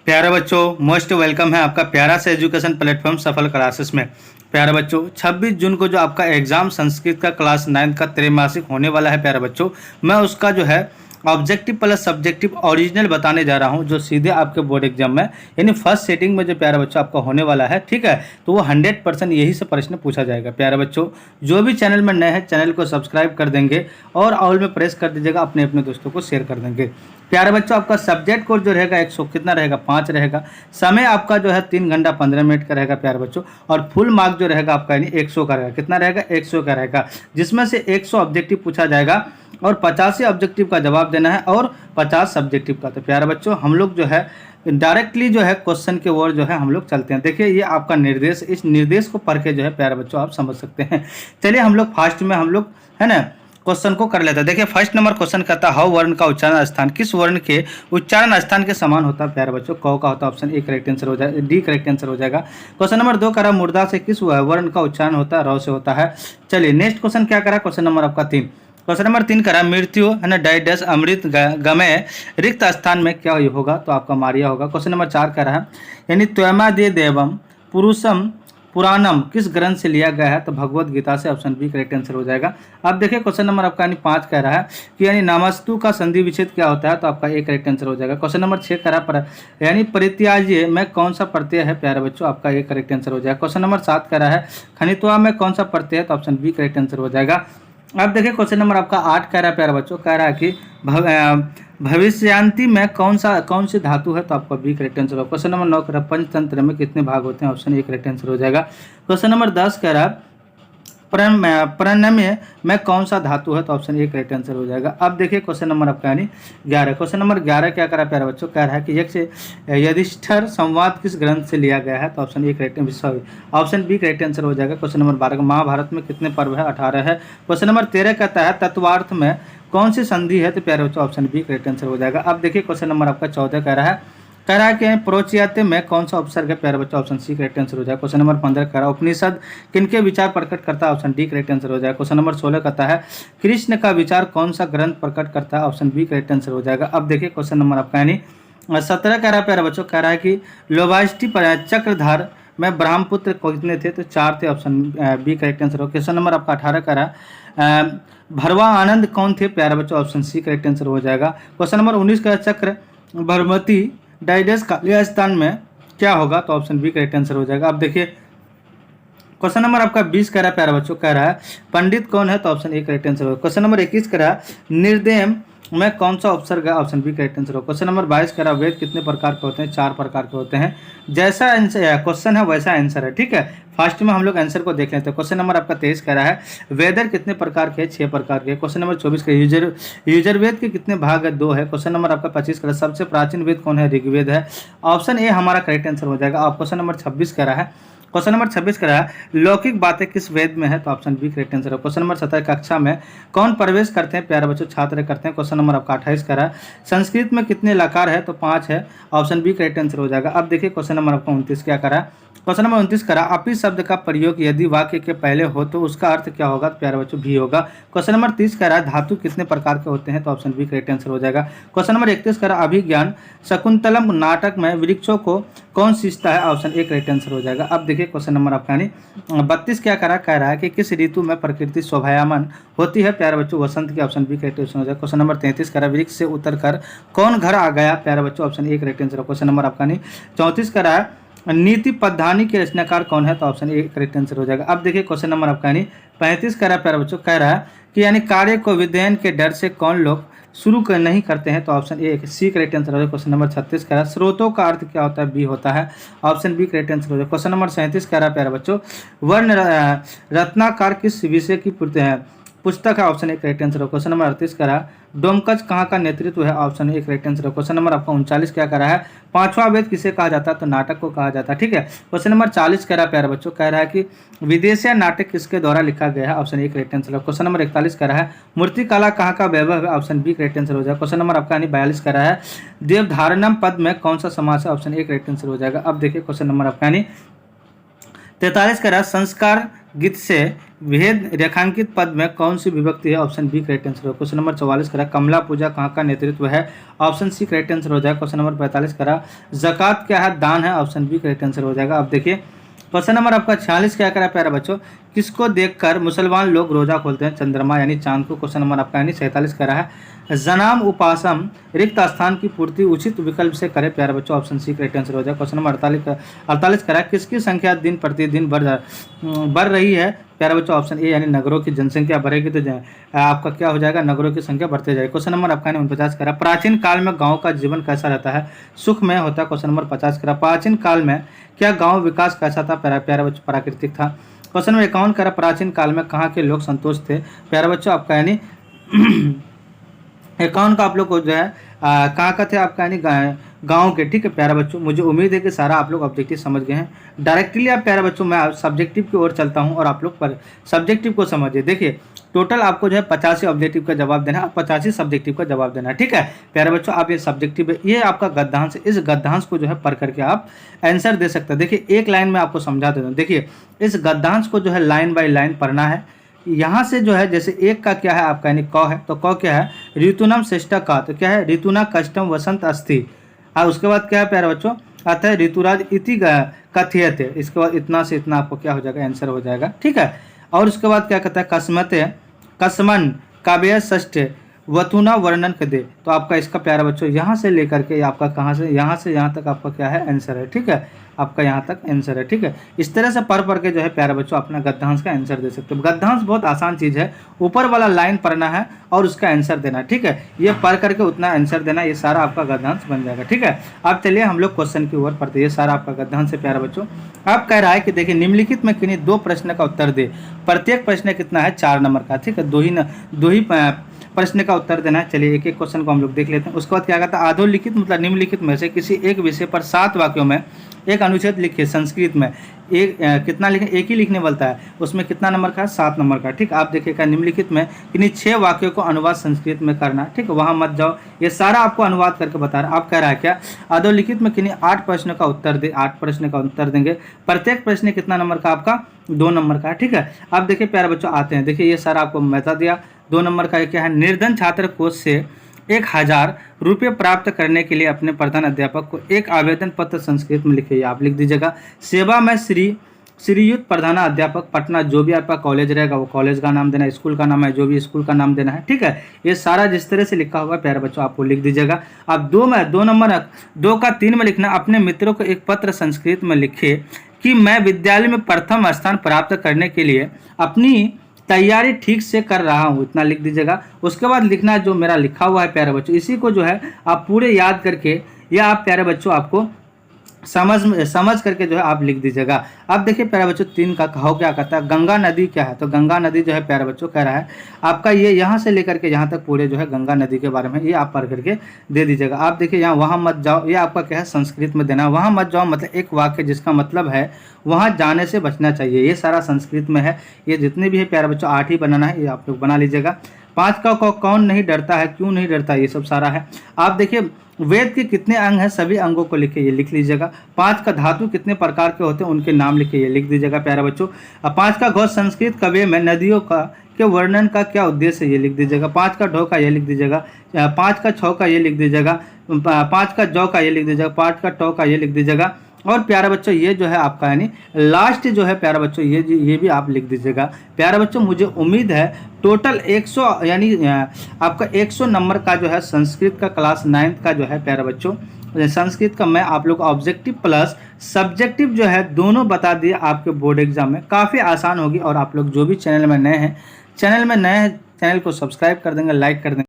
प्यारे बच्चों, most welcome है आपका प्यारा सा एजुकेशन प्लेटफॉर्म सफल क्लासेस में। प्यारे बच्चों, 26 जून को जो आपका एग्जाम संस्कृत का क्लास 9 का त्रैमासिक होने वाला है प्यारे बच्चों, मैं उसका जो है ऑब्जेक्टिव प्लस सब्जेक्टिव ओरिजिनल बताने जा रहा हूं, जो सीधे आपके बोर्ड एग्जाम में यानी फर्स्ट सेटिंग में जो प्यारे बच्चों आपका होने वाला है, ठीक है। तो वो 100% यही से प्रश्न पूछा जाएगा। प्यारे बच्चों, जो भी चैनल में नए हैं चैनल को सब्सक्राइब कर देंगे और ऑल में प्रेस कर दीजिएगा, अपने अपने दोस्तों को शेयर कर देंगे। प्यारे बच्चों, आपका सब्जेक्ट कोड जो रहेगा 100 कितना रहेगा 5 रहेगा। समय आपका जो है 3 घंटा 15 मिनट का रहेगा प्यारे बच्चों। और फुल मार्क जो रहेगा आपका यानी 100 का रहेगा। कितना रहेगा 100 का रहेगा, जिसमें से 100 ऑब्जेक्टिव पूछा जाएगा और 85 ऑब्जेक्टिव का जवाब देना है और 50 सब्जेक्टिव का। तो प्यारे बच्चों, हम लोग जो है डायरेक्टली जो है क्वेश्चन के ओर जो है हम लोग चलते हैं। देखिए, ये आपका निर्देश, इस निर्देश को पढ़ के जो है प्यारे बच्चों आप समझ सकते हैं। चलिए हम लोग फास्ट में हम लोग है ना क्वेश्चन को कर लेते हैं। देखिए, फर्स्ट नंबर क्वेश्चन कहता है हाउ वर्ण का उच्चारण स्थान किस वर्ण के उच्चारण स्थान के समान होता है प्यारे बच्चों। क का होता है ऑप्शन ए करेक्ट आंसर हो जाएगा, डी करेक्ट आंसर हो जाएगा। क्वेश्चन नंबर 2 करा मुर्दा से किस वर्ण का उच्चारण होता है, र से होता है। चलिए नेक्स्ट क्वेश्चन क्या करा, क्वेश्चन नंबर आपका 3। क्वेश्चन नंबर 3 करा मृत्यु है ना डाइडस अमृत गमय रिक्त स्थान में क्या होगा, तो आपका मारिया होगा। क्वेश्चन नंबर 4 कह रहा है यानी त्वमा दे देवम पुरुषम पुराणम किस ग्रंथ से लिया गया है, तो भगवत गीता से। ऑप्शन बी करेक्ट आंसर हो जाएगा। अब देखिए क्वेश्चन नंबर आपका यानी 5 कह रहा है कि यानी नामस्तु का संधि विच्छेद क्या होता है, तो आपका ए करेक्ट आंसर हो जाएगा। क्वेश्चन नंबर 6 कह रहा है यानी परित्याज्य में कौन सा प्रत्यय है प्यारे बच्चों, आपका ए करेक्ट आंसर हो जाएगा। क्वेश्चन नंबर 7 कह रहा है खनित्वा में कौन सा प्रत्यय है, तो ऑप्शन बी करेक्ट आंसर हो जाएगा। अब देखिए क्वेश्चन नंबर आपका 8 कह रहा है प्यारे बच्चों, कह रहा है कि भविष्यांति में कौन सी धातु है, तो आपका बी करेक्ट आंसर होगा। क्वेश्चन नंबर 9 कह रहा है पंचतंत्र में कितने भाग होते हैं, ऑप्शन ए करेक्ट आंसर हो जाएगा। क्वेश्चन नंबर 10 कह रहा है प्रणम्य में कौन सा धातु है, तो ऑप्शन ए करेक्ट आंसर हो जाएगा। अब देखिए क्वेश्चन नंबर आपका यानी 11। क्वेश्चन नंबर 11 क्या करा प्यारे बच्चों, कह रहा है कि यक्ष युधिष्ठिर संवाद किस ग्रंथ से लिया गया है, तो option A correct sorry option B correct answer हो जाएगा। क्वेश्चन नंबर 12 महाभारत में कितने पर्व है, 18 है। क्वेश्चन नंबर 13 कहता है तत्वार्थ में कौन सी संधि है, तो प्यारे बच्चों ऑप्शन बी करेक्ट आंसर हो जाएगा। अब देखिए क्वेश्चन नंबर आपका 14 कह रहा है कि प्रोचियाते में कौन सा उपसर्ग है, प्यारे बच्चों ऑप्शन सी करेक्ट आंसर हो जाएगा। क्वेश्चन नंबर 15 कह रहा है उपनिषद किनके विचार प्रकट करता है, ऑप्शन डी करेक्ट आंसर हो जाएगा। क्वेश्चन नंबर 16 कहता है कृष्ण का विचार कौन सा ग्रंथ प्रकट करता है, ऑप्शन बी करेक्ट आंसर हो जाएगा। अब देखिए क्वेश्चन नंबर आपका यानी 17 कह रहा है प्यारे बच्चों, कह रहा है कि लोभाष्टि चक्रधार में ब्रह्मपुत्र कितने थे, तो 4 थे, ऑप्शन बी करेक्ट आंसर हो। क्वेश्चन नंबर आपका 18 कह रहा है भरवा आनंद कौन थे, प्यारे बच्चों ऑप्शन सी करेक्ट आंसर हो जाएगा। क्वेश्चन नंबर 19 का चक्र भरमती डाइडस कालिया स्थान में क्या होगा, तो ऑप्शन बी करेक्ट आंसर हो जाएगा। अब देखिए क्वेश्चन नंबर आपका 20 कह रहा है प्यारे बच्चों, कह रहा है पंडित कौन है, तो ऑप्शन ए करेक्ट आंसर होगा। क्वेश्चन नंबर 21 कह रहा है निर्देम में कौन सा उपसर्ग है, ऑप्शन बी करेक्ट आंसर होगा। क्वेश्चन नंबर 22 कह रहा है वेद कितने प्रकार के होते हैं, 4 प्रकार के होते हैं। जैसा क्वेश्चन है वैसा आंसर है, ठीक है। फर्स्ट में हम लोग आंसर को देख लेते हैं। क्वेश्चन नंबर आपका 23 कह रहा है वेदर कितने प्रकार के, 6 प्रकार के। क्वेश्चन नंबर 24 का यूजर वेद के कितने भाग है, 2 है। क्वेश्चन नंबर आपका 25 कह रहा है सबसे प्राचीन वेद कौन है, ऋग्वेद है। ऑप्शन ए हमारा करेक्ट आंसर हो जाएगा। अब क्वेश्चन नंबर 26 कह रहा है क्वेश्चन नंबर 26 कह रहा है लौकिक बातें किस वेद में है, तो ऑप्शन बी करेक्ट आंसर है। क्वेश्चन नंबर 17 कक्षा में कौन प्रवेश करते हैं, प्यारे बच्चों छात्र करते हैं। क्वेश्चन नंबर आपका 28 कह रहा है संस्कृत में कितने लकार है, तो 5 है, ऑप्शन बी करेक्ट आंसर हो जाएगा। अब देखिए क्वेश्चन नंबर आपका 29 क्या कह रहा है, क्वेश्चन नंबर 29 कह रहा है अपी शब्द का प्रयोग यदि वाक्य के पहले हो तो उसका अर्थ क्या होगा, तो प्यारे बच्चों भी होगा। क्वेश्चन नंबर 30 कह रहा है धातु कितने प्रकार के होते हैं, तो ऑप्शन बी करेक्ट आंसर हो जाएगा। क्वेश्चन नंबर 31 कह रहा है अभिज्ञान शकुंतलम नाटक में वृक्षों को कौन सींचता है, ऑप्शन ए करेक्ट आंसर हो जाएगा। अब देखिए क्वेश्चन नंबर आपका 32 क्या कह रहा है कि किस ऋतु में प्रकृति शोभायमान होती है, प्यारे बच्चों वसंत की, ऑप्शन बी करेक्ट आंसर हो जाएगा। क्वेश्चन नंबर 33 कह रहा है वृक्ष से उतर कर कौन घर आ गया, प्यारे बच्चों ऑप्शन ए करेक्ट आंसर हो। क्वेश्चन नंबर आपका 34 कह रहा है नीति पद्धानी के रचनाकार कौन है, तो ऑप्शन ए करेक्ट आंसर हो जाएगा। अब देखिए क्वेश्चन नंबर आपका 35 कह रहा है प्यारे बच्चों, कह रहा है कि यानी कार्य को विध्ययन के डर से कौन लोग शुरू नहीं करते हैं, तो option A C correct answer हो जाएगा। क्वेश्चन नंबर 36 कह रहा है स्रोतों का अर्थ क्या होता है, बी होता है, ऑप्शन बी करेक्ट आंसर हो जाएगा। क्वेश्चन नंबर 37 कह रहा है प्यारे बच्चों वर्ण रत्नाकर किस विषय की पुस्तक है, ऑप्शन ए करेक्ट आंसर हो। क्वेश्चन नंबर 38 कह रहा है डोमकच कहाँ का नेतृत्व है, ऑप्शन ए करेक्ट आंसर हो। क्वेश्चन नंबर आपका 39 क्या कह रहा है पांचवा वेद किसे कहा जाता है, तो नाटक को कहा जाता है, ठीक है। क्वेश्चन नंबर 40 कह रहा है प्यारे बच्चों, कह रहा है कि विदेशिया नाटक किसके द्वारा लिखा गया है, ऑप्शन ए करेक्ट आंसर हो। क्वेश्चन नंबर 41 कह रहा है मूर्तिकला कहाँ का वैभव है, ऑप्शन बी करेक्ट आंसर हो जाएगा। क्वेश्चन नंबर आपका 42 कह रहा है देवधारणम पद में कौन सा समास है, ऑप्शन ए करेक्ट आंसर हो जाएगा। अब देखिए क्वेश्चन नंबर आपका 43 कह रहा है संस्कार गीत से भेद रेखांकित पद में कौन सी विभक्ति है? ऑप्शन बी करेक्ट आंसर हो। क्वेश्चन नंबर 44 करा कमला पूजा कहाँ का नेतृत्व है? ऑप्शन सी करेक्ट आंसर हो जाएगा। क्वेश्चन नंबर 45 करा ज़कात क्या है? दान है। ऑप्शन बी करेक्ट आंसर हो जाएगा। अब देखिए क्वेश्चन नंबर आपका 46 क्या करा प्यारा बच्चों, किसको देखकर मुसलमान लोग रोजा खोलते हैं? चंद्रमा यानी चांद को। क्वेश्चन नंबर आपका यानी 47 करा है जनाम उपासम रिक्त स्थान की पूर्ति उचित विकल्प से करे प्यारे बच्चों। ऑप्शन सी करेक्ट आंसर हो जाएगा। क्वेश्चन नंबर 48 करा किसकी संख्या दिन प्रतिदिन बढ़ रही है प्यारे बच्चों? ऑप्शन ए यानी नगरों की जनसंख्या बढ़ेगी तो आपका क्या हो जाएगा? नगरों की संख्या बढ़ते जाएगी। क्वेश्चन नंबर आपका 49 करा प्राचीन काल में गाँव का जीवन कैसा रहता है? सुखमय होता है। क्वेश्चन नंबर 50 करा प्राचीन काल में क्या गाँव विकास कैसा था? प्यारे बच्चों प्राकृतिक था। क्वेश्चन नंबर 51 करा प्राचीन काल में कहाँ के लोग संतोष थे? प्यारे बच्चों आपका यानी 51 का आप लोग को जो है कहाँ का थे आपका यानी गाँव के। ठीक है प्यारे बच्चों, मुझे उम्मीद है कि सारा आप लोग ऑब्जेक्टिव समझ गए हैं। डायरेक्टली आप प्यारे बच्चों मैं सब्जेक्टिव की ओर चलता हूं और आप लोग पर सब्जेक्टिव को समझिए। देखिए टोटल आपको जो है 85 ऑब्जेक्टिव का जवाब देना है, 85 सब्जेक्टिव का जवाब देना है। ठीक है प्यारे बच्चों, आप ये सब्जेक्टिव ये आपका गद्यांश, इस गद्यांश को जो है पढ़ करके आप आंसर दे सकते हैं। देखिए एक लाइन में आपको समझा देता हूँ। देखिए इस गद्यांश को जो है लाइन बाय लाइन पढ़ना है। यहाँ से जो है जैसे एक का क्या है आपका यानी क है, तो क क्या है? ऋतुनम श्रेष्ठा का, तो क्या है? ऋतुना कष्टम वसंत अस्थि। और उसके बाद क्या है प्यारे बच्चों? आता है ऋतुराज इति कथयते। इसके बाद इतना से इतना आपको क्या हो जाएगा? आंसर हो जाएगा। ठीक है, और उसके बाद क्या कहता है? कसमते कसमन काव्य षष्ठ वतुना वर्णन कर दे। तो आपका इसका प्यारा बच्चों यहाँ से लेकर के आपका कहाँ से यहाँ तक आपका क्या है? आंसर है। ठीक है, आपका यहाँ तक आंसर है। ठीक है, इस तरह से पढ़ के जो है प्यारे बच्चों अपना गद्यांश का आंसर दे सकते हो। गद्यांश बहुत आसान चीज़ है, ऊपर वाला लाइन पढ़ना है और उसका आंसर देना। ठीक है, ये पढ़ करके उतना आंसर देना, ये सारा आपका गद्यांश बन जाएगा। ठीक है, अब चलिए हम लोग क्वेश्चन की ओर पढ़ते हैं। ये सारा आपका गद्यांश है प्यारे बच्चों। आप कह रहा है कि देखिए निम्नलिखित में किन्हीं दो प्रश्न का उत्तर दे। प्रत्येक प्रश्न कितना है? 4 नंबर का। ठीक है, दो ही प्रश्न का उत्तर देना है। चलिए एक एक क्वेश्चन को हम लोग देख लेते हैं। उसके बाद क्या कहता है? अधोलिखित मतलब निम्नलिखित में से किसी एक विषय पर 7 वाक्यों में एक अनुच्छेद लिखिए संस्कृत में। एक कितना लिखें? एक ही लिखने बोलता है, उसमें कितना नंबर का है? 7 नंबर का। ठीक, आप देखिएगा निम्नलिखित में किन्हीं 6 वाक्यों को अनुवाद संस्कृत में करना। ठीक है, वहाँ मत जाओ, ये सारा आपको अनुवाद करके बता रहा है। आप कह रहा है क्या? अधोलिखित में किन्हीं 8 प्रश्नों का उत्तर दे। 8 प्रश्न का उत्तर देंगे। प्रत्येक प्रश्न कितना नंबर का? आपका 2 नंबर का। ठीक है, अब देखिए प्यारे बच्चों आते हैं। देखिए ये सारा आपको बता दिया। 2 नंबर का क्या है? निर्धन छात्र कोष से 1000 रुपये प्राप्त करने के लिए अपने प्रधान अध्यापक को एक आवेदन पत्र संस्कृत में लिखिए। आप लिख दीजिएगा सेवा में श्रीयुत प्रधान अध्यापक पटना, जो भी आपका कॉलेज रहेगा वो कॉलेज का नाम देना है, स्कूल का नाम है जो भी स्कूल का नाम देना है। ठीक है, ये सारा जिस तरह से लिखा हुआ है प्यारे बच्चों आपको लिख दीजिएगा। अब 2 नंबर 2 का 3 में लिखना अपने मित्रों को एक पत्र संस्कृत में लिखे कि मैं विद्यालय में प्रथम स्थान प्राप्त करने के लिए अपनी तैयारी ठीक से कर रहा हूँ, इतना लिख दीजिएगा। उसके बाद लिखना जो मेरा लिखा हुआ है प्यारे बच्चों, इसी को जो है आप पूरे याद करके या आप प्यारे बच्चों आपको समझ करके जो है आप लिख दीजिएगा। अब देखिए प्यारे बच्चों 3 का कहो क्या कहता है? गंगा नदी क्या है? तो गंगा नदी जो है प्यारे बच्चों कह रहा है आपका ये यहाँ से लेकर के यहाँ तक पूरे जो है गंगा नदी के बारे में ये आप पढ़ करके दे दीजिएगा। आप देखिए यहाँ वहाँ मत जाओ, ये आपका क्या है? संस्कृत में देना। वहाँ मत जाओ मतलब एक वाक्य जिसका मतलब है वहाँ जाने से बचना चाहिए, ये सारा संस्कृत में है। ये जितने भी है प्यारे बच्चों 8 ही बनाना है, ये आप लोग बना लीजिएगा। 5 का कौन नहीं डरता है, क्यों नहीं डरता, ये सब सारा है। आप देखिए वेद के कितने अंग हैं, सभी अंगों को लिखिए, ये लिख लीजिएगा। 5 का धातु कितने प्रकार के होते हैं उनके नाम लिखिए, ये लिख दीजिएगा प्यारे बच्चों। 5 का घोष संस्कृत काव्य में नदियों का के वर्णन का क्या उद्देश्य है, ये लिख दीजिएगा। 5 का ढो का ये लिख दीजिएगा। 5 का छौ का ये लिख दीजिएगा। 5 का जौ का ये लिख दीजिएगा। 5 का टौ का ये लिख दीजिएगा। और प्यारे बच्चों ये जो है आपका यानी लास्ट जो है प्यारे बच्चों ये भी आप लिख दीजिएगा। प्यारे बच्चों मुझे उम्मीद है टोटल 100 यानी आपका 100 नंबर का जो है संस्कृत का क्लास 9th का जो है प्यारे बच्चों संस्कृत का मैं आप लोग ऑब्जेक्टिव प्लस सब्जेक्टिव जो है दोनों बता दिए आपके बोर्ड एग्जाम में। काफ़ी आसान होगी और आप लोग जो भी चैनल में नए हैं चैनल को सब्सक्राइब कर देंगे, लाइक कर देंगे।